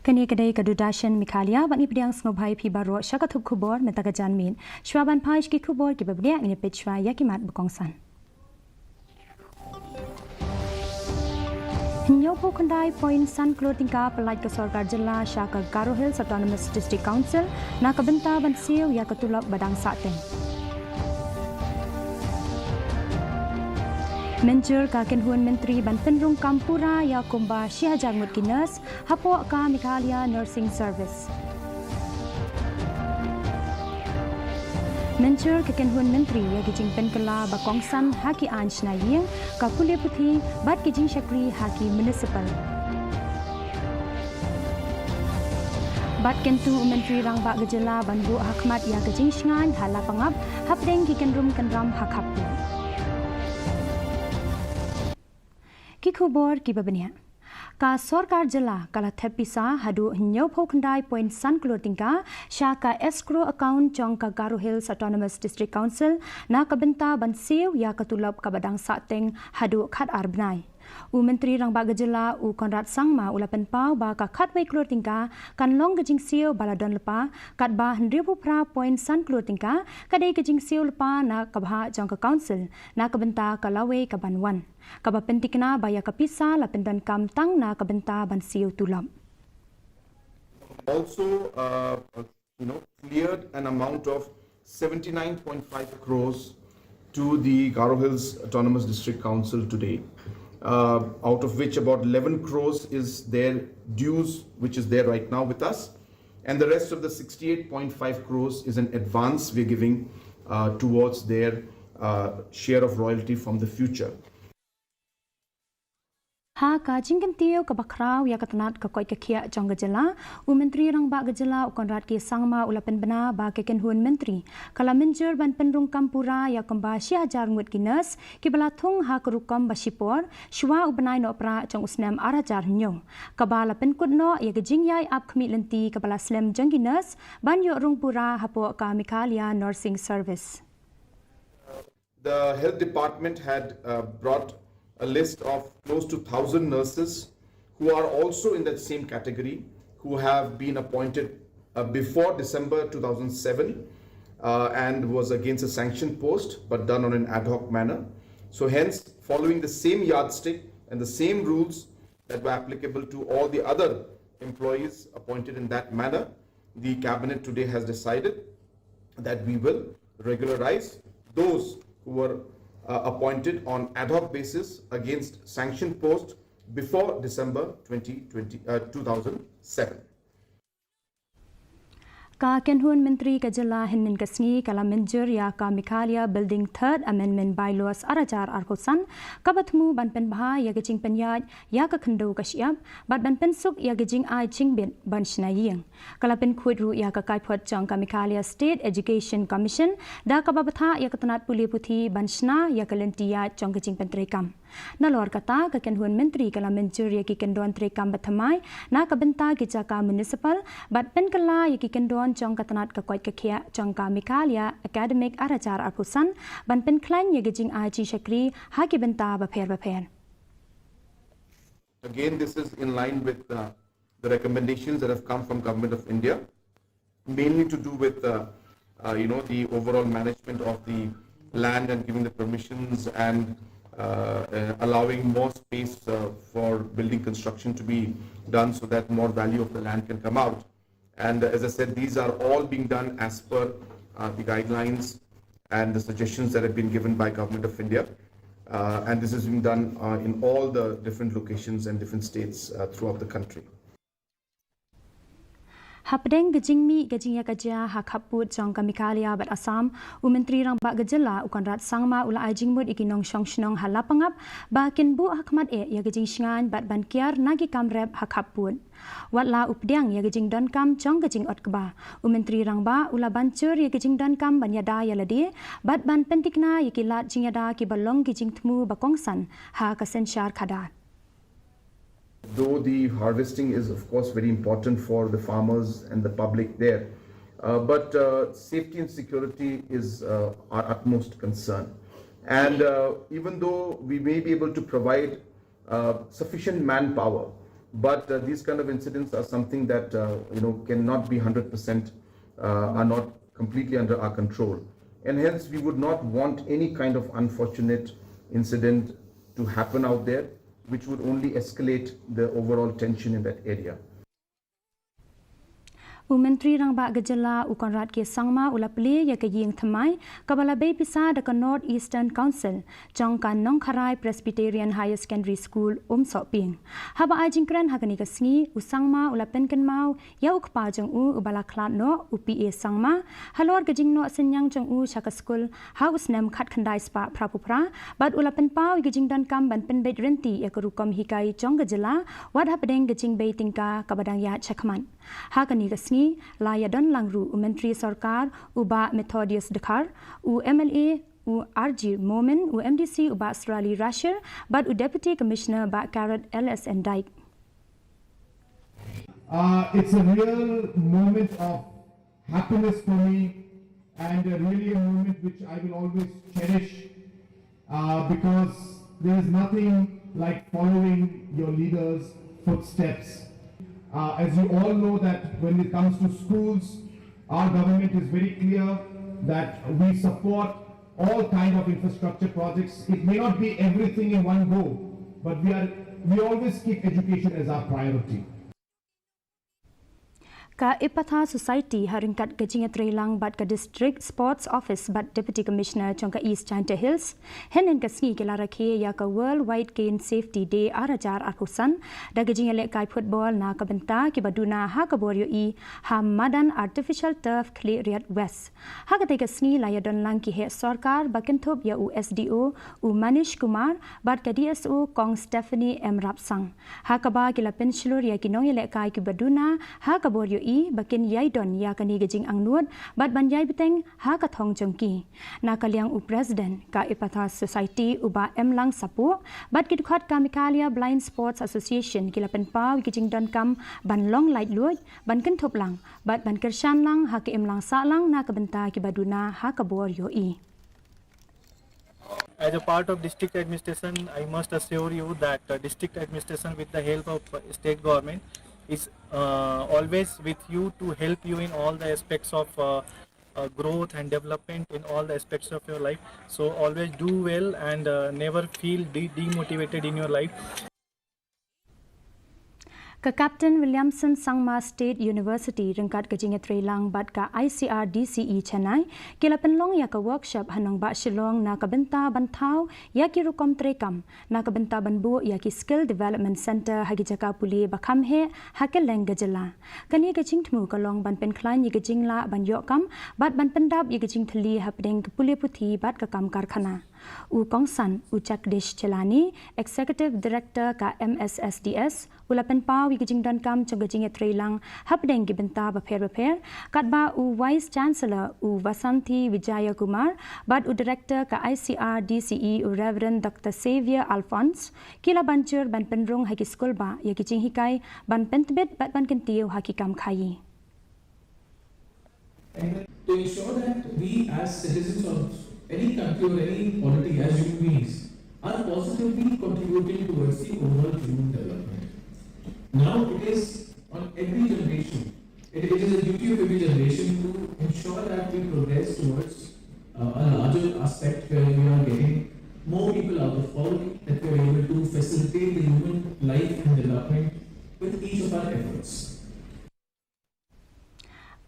Kani kedai kadudashan Mikhalia bani pediang snobhai pi baro syakatup kubor metaga janmin. Shwaban paish ki kubor ki babdia ini pechwa yakimat bekongsan. Nyopo kandai point san klotingka pelait ke sorkar jela syaka Garo Hills Autonomous District Council na kabenta ban siu ya ketulap badang saten. Menjur ka kenhuan menteri ban penrung kampura ya kumba Syihajar Mutkinas hapo ka Meghalaya Nursing Service. Menjur ka kenhuan menteri ya gijing penkela bakongsan haki anj na ying ka kulia puthi bat gijing syakri haki municipal. Bat kentu menteri rangba gejela ban bu hakmat ya gijing shngan hala pangap hapdeng ki kenrum kenram hakhapu. Kikubor kibabania. Ka sorkar jela kala thepisa hadu nyo phokndai point san klotingka shaka escrow account chong ka Garo Hills Autonomous District Council na kabenta ban siu ya katulap ka badang sateng hadu khat arbnai. U menteri rang ba gejela u Konrad Sangma ulapen pau ba ka khatwei klotingka kan long gejing siu baladon lepa kat ba 1,000 pra point san klotingka kadai gejing siu lepa na kabha chong ka council na kabenta ka lawe ka banwan. Kaba pentikna baya kapisa lapendan kam tang na kabenta ban siu tulap. Also, cleared an amount of 79.5 crores to the Garo Hills Autonomous District Council today, out of which about 11 crores is their dues, which is there right now with us, and the rest of the 68.5 crores is an advance we're giving towards their share of royalty from the future. Ha ka jingkan tiyo ka bakraw ya katanat ka koi ka kia jong gejela u menteri rang ba gejela u Konrad ki sangma ulapen bena ba ke kenhuan menteri kala menjur ban penrung kampura ya kamba Syihajar Mutkinas ki balathung ha kerukam basipor shwa u benai no pra jong usnam arajar nyong kabala penkutno ya gejing yai ap khmi lenti kabala slam jongginas ban yo rungpura hapo ka Meghalaya Nursing Service. The health department had brought a list of close to 1,000 nurses who are also in that same category, who have been appointed before December 2007 and was against a sanctioned post but done on an ad hoc manner. So hence, following the same yardstick and the same rules that were applicable to all the other employees appointed in that manner, the cabinet today has decided that we will regularize those who were appointed on ad hoc basis against sanctioned post before December 2007. Ka kenhuan menteri kajela hinnin kasngi kala menjur ya ka Meghalaya building third amendment bylaws arajar arkosan kabatmu ban pen bha ya gijing penyaj ya ka khndo kasyap bat ban pen suk ya gijing ai chingbin ban shnaying kala pen khudru ya ka kai phot chong ka Meghalaya State Education Commission da ka babatha ya katanat puli puthi ban shna ya kalentia chong gijing pentrekam nalor kata ka kenhuan menteri kala menjur ya ki kendon trekam bathamai na ka benta ki jaka municipal bat pen kala ya ki kendon chong katanat ka kwait ka khia chong ka Meghalaya academic arajar arpusan ban pen klan ya gijing aji shakri ha ki benta ba pher. Again, this is in line with the recommendations that have come from Government of India, mainly to do with the overall management of the land and giving the permissions and allowing more space for building construction to be done so that more value of the land can come out. And as I said, these are all being done as per the guidelines and the suggestions that have been given by Government of India. And this is being done in all the different locations and different states throughout the country. Hapdeng gejing mi gejing ya kaja hakaput chong ka Meghalaya bat Assam u menteri rang ba gejela u Konrad Sangma ula ajing mud ikinong shong shnong halapangap ba kinbu hakmat ya gejing shngan bat ban kiar nagi kamrep hakaput watla updiang ya gejing don kam chong gejing otkba u menteri rang ba ula bancur ya gejing don kam ban yada ya ladi bat ban pentikna ya kilat jing yada ki balong gejing tmu bakongsan ha ka senshar khadat. Though the harvesting is of course very important for the farmers and the public there, but safety and security is our utmost concern. And even though we may be able to provide sufficient manpower But these kind of incidents are something that cannot be 100%, are not completely under our control, and hence we would not want any kind of unfortunate incident to happen out there, which would only escalate the overall tension in that area. Menteri Rangba Gejala Ukonrat ke Sangma Ulapli ya ke ying thamai kabala bay pisa da North Eastern Council jongkan Nongkharai Presbyterian Higher Secondary School Soping. Haba ajingkran hakani ka sngi usangma ulapen kan mau ya ukpa jong ubala klat no UPA Sangma halor gejing no senyang jong chaka school house nem khat khandai spa prapupra bad ulapen pau gejing dan kam ban pen bet renti ya kerukom hikai jong Gejala wad hapdeng gejing bay tingka kabadang ya chakman. Hakani ka sngi Layadon Langru Menteri Sarkar Uba Methodius Dekar MLA RG Momen MDC Uba Australia Russia but Deputy Commissioner Ba Carrot LS and Dyke. It's a real moment of happiness for me and really a moment which I will always cherish because there is nothing like following your leaders' footsteps. As you all know that when it comes to schools, our government is very clear that we support all kind of infrastructure projects. It may not be everything in one go, but we always keep education as our priority. Ka Ipatha Society haringkat gejing Trilang bat ka District Sports Office bat Deputy Commissioner chongka East Chanta Hills henen ka sngi ke larakhe ya ka World Wide Cane Safety Day arajar akusan da gejing elek kai football na ka benta ki baduna ha ka boryo I Hamadan Artificial Turf Clay Riat West ha ka te ka sngi layadon lang ki he sarkar bakentop ya USDO u Manish Kumar bat ka DSO Kong Stephanie M Rapsang ha ka ba ki la pensilur ya ki nong elek kai ki baduna ha ka boryo bakin yai don ya kani gejing angnuat bat banjai beteng ha ka thong jongki na kaliang president ka Ipatha Society uba emlang sapu bat kidkhat ka MEGHALAYA Blind Sports Association kilapen pau gejing don kam ban long light luoj ban ken thop lang bat ban kershan lang ha ke emlang sa lang na ka benta ki baduna ha ka bor yo I. As a part of district administration, I must assure you that district administration with the help of state government is always with you to help you in all the aspects of growth and development in all the aspects of your life. So always do well and never feel demotivated in your life. Ka Captain Williamson Sangma State University ringkat gejing Trilang bat ka ICR DCE Chennai kilapen long ya ka workshop hanong ba Shillong na ka benta bantau ya ki rukom trekam na ka benta banbu ya ki skill development center hagi jaka puli bakam he hakel leng Gejala kani gejing thmu ka long ban pen klan yi gejing la ban yok kam bat ban pendap yi gejing thli hapdeng puli puthi bat ka kam karkhana U Kongsan U Chakdish Chelani Executive Director ka MSSDS ulapen pau gejing dan kam chogejing Trilang hapdeng gi benta ba pher katba U Vice Chancellor U Vasanthi Vijaya Kumar bat U Director ka ICR DCE U Reverend Dr. Xavier Alphonse kila banjur ban penrung haki school ba ya gejing hikai ban pentbet bat ban kentiu haki kam khai. And to ensure that we as citizens of any country or any polity as human beings are positively contributing towards the overall human development. Now it is on every generation, it is a duty of every generation to ensure that we progress towards a larger aspect where we are getting more people out of poverty, that we are able to facilitate the human life and development with each of our efforts.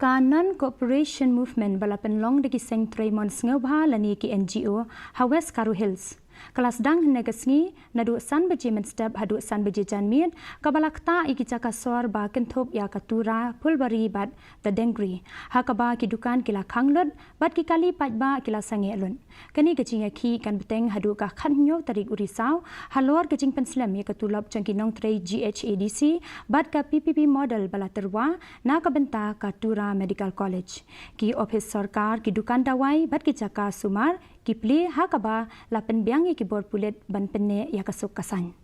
Ka non-cooperation movement balapen long deki seng Tremon Sngelbha lani ki NGO Hawes Karu Hills. Kelas dang negasngi nadu san beji menstep hadu san beji janmit kabalakta iki cakasor ba kentop ya katura pulbari bat the dengri hakaba ki dukan kila khanglot bat ki kali patba kila sangelun kani gejing ki kan beteng hadu ka khanyo tarik urisau halor gejing penslam ya katulap jangki nong trei GHADC bat ka PPP model balaterwa na kabenta katura Medical College ki office sarkar ki dukan dawai bat ki caka sumar Kipli hakaba lapen biangi ki bor pulet ban penne ya kasuk kasan.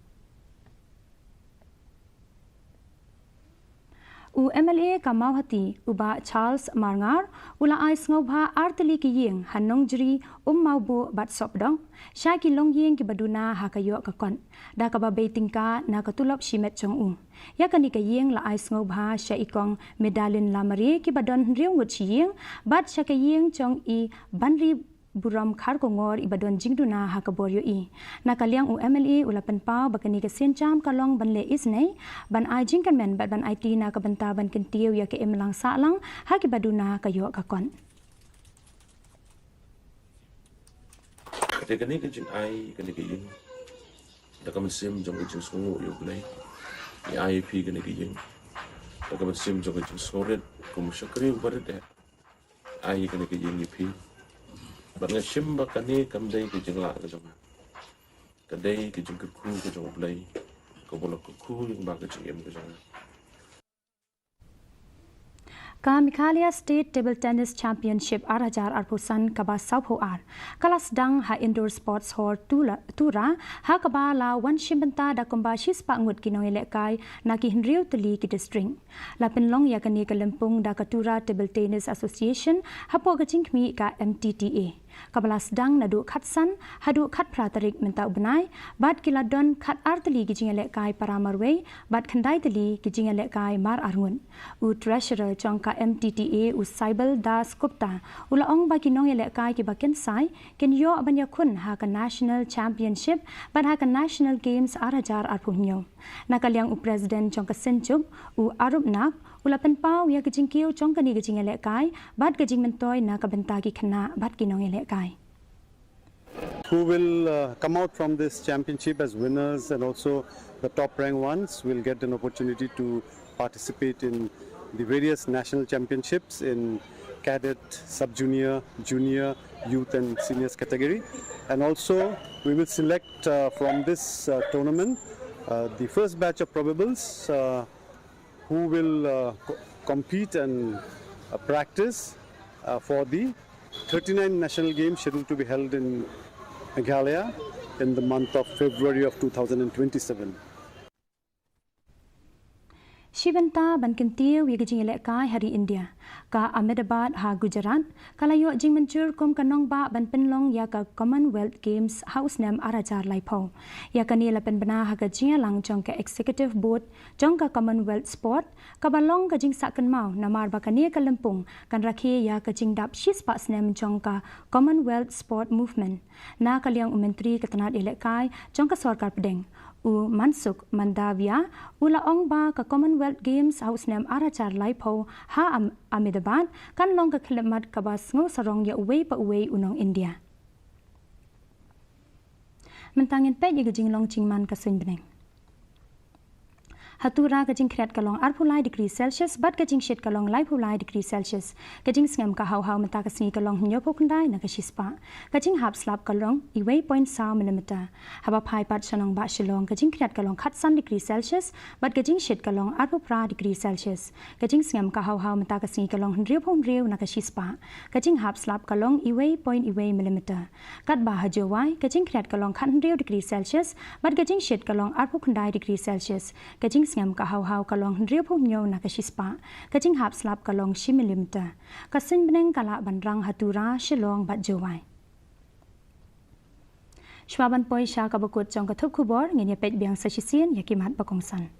U MLA Kamauhati uba Charles Marngar ula ais ngobha arteli ki yeng hanong jri maubu bat sopdong sha ki long yeng ki baduna hakayo kakon da ka ba beitingka na katulop shimet chong yakani ka yeng la ais ngobha sha ikong medalin lamari ki badon riu ngut yeng bat sha ka yeng chong I banri buram khar ko ngor ibadon jingduna hakaboryo I nakaliang u MLA ulapan pau bakani ka sencham kalong banle isnei ban ai jingkan men ban IT na ka banta ban kentiu ya ke emlang salang haki baduna kayo kakon Kani ka jing ai kani ka ying da ka sim jong jing songo yo play I IP kani ka ying da ka sim jong jing soret ko mushakri ubar de ai kani ka ying IP Barang sim bakani kamdai ke jengla ke jong. Kadai ke jeng ku ke jong play. Ko bolak ku yang bag ke jeng ke jong. Ka MEGHALAYA State Table Tennis Championship Arajar Arpusan kaba Sauho Ar. Kalas dang ha indoor sports hall tura ha kaba la wan shimbenta da kumba shispa ngut kinong elekai na ki hinriu teli ki district. La penlong ya kani kalempung da katura Table Tennis Association ha po kami ka MTTA. Kabalas dang nadu khatsan hadu khat pratarik menta ubnai bad kiladon khat arteli gijing elekai paramarwei bad khandai teli gijing elekai mar arngun u treasurer chongka MTTA u Saibal Das Gupta ulaong ba kinong elekai ki baken sai ken yo abanya kun ha ka national championship bad ha ka national games arajar arpunyo nakaliang u president chongka senchuk u arupnak ulapan pau ya gijing kiu chongka ni gijing elekai bad gijing mentoy na ka benta ki khana bad kinong elekai who will come out from this championship as winners, and also the top ranked ones will get an opportunity to participate in the various national championships in cadet, sub-junior, junior, youth and seniors category. And also we will select from this tournament the first batch of probables who will compete and practice for the 39 national games scheduled to be held in Meghalaya in the month of February of 2027. Shivanta bankentiu yagajing elekai hari India ka Ahmedabad ha Gujarat kalayo jing mencur kum kanong ba ban penlong ya ka Commonwealth Games House nem arajar laipo ya kani la penbana ha ka jing lang jong ka executive board jong ka Commonwealth Sport ka balong ka jing sakan mau namar ba kani ka lempung kan rakhi ya ka jing dap shis pa snem jong ka Commonwealth Sport Movement na kaliang menteri ketanat elekai jong ka sarkar pedeng u Mansuk Mandavia ulaong ba ka Commonwealth Games House nem arajar laipo ha Ahmedabad kan long ka kilomat ka bas ngo sarong ya uwei pa uwei unong India. Mentangin pe ya gajing long chingman ka swing beneng. Hatura kajing kret kalong arpulai degree Celsius bat kajing shit kalong laipulai degree Celsius kajing sngam ka hau menta kasni kalong hinyo pokundai na kashispa kajing hap slap kalong iwei 0.7 mm haba pai pat shanong ba shilong kajing kret kalong khatsan degree Celsius bat kajing shit kalong arpupra degree Celsius kajing sngam ka hau menta kasni kalong hinriu na kashispa kajing hap slap kalong iwei 0.1 mm kat ba hajowai kajing kret kalong khat hinriu degree Celsius bat kajing shit kalong arpukundai degree Celsius kajing sngam ka hau kalong hendriu phumnyo na kashispa kajing hap slap kalong 10 mm kasin beneng kala banrang hatura shilong bat jowai shwaban poi sha ka bakut chong ka thup khubor ngene pet biang sa shisien yakimat bakongsan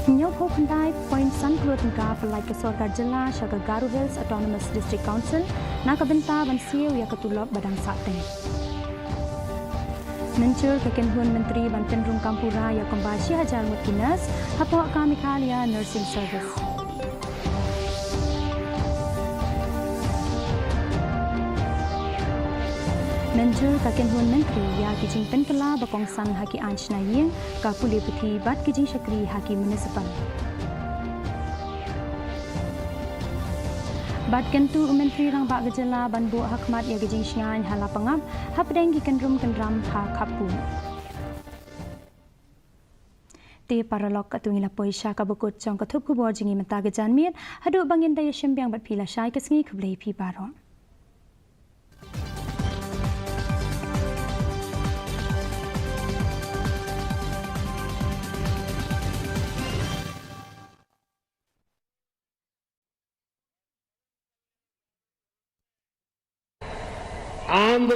Nyo po kandai point san klutin ka palai ka sorkar jilla sha ka Garu Hills Autonomous District Council na ka benta ban siu ya katulop badang sate Mencur kekenhuan Menteri Banten Rung Kampura ya kembali hajar mutkinas hapo ka MEGHALAYA Nursing Service. Mencur kekenhuan Menteri ya kijing penkela bakongsan haki anchna yeng ka puli puthi bat kijing syakri haki municipal. Bat kentu Menteri rang bak gejala ban bu hakmat ya gejing shngan hala pangap hapdeng gi kendrum kendram ha kapu te paralok katungi la poisha ka bukut chong ka thup ku bor jingi mata gejan mit hadu bangin da yashim biang bat phila shai kasngi khublei phi baro Andhra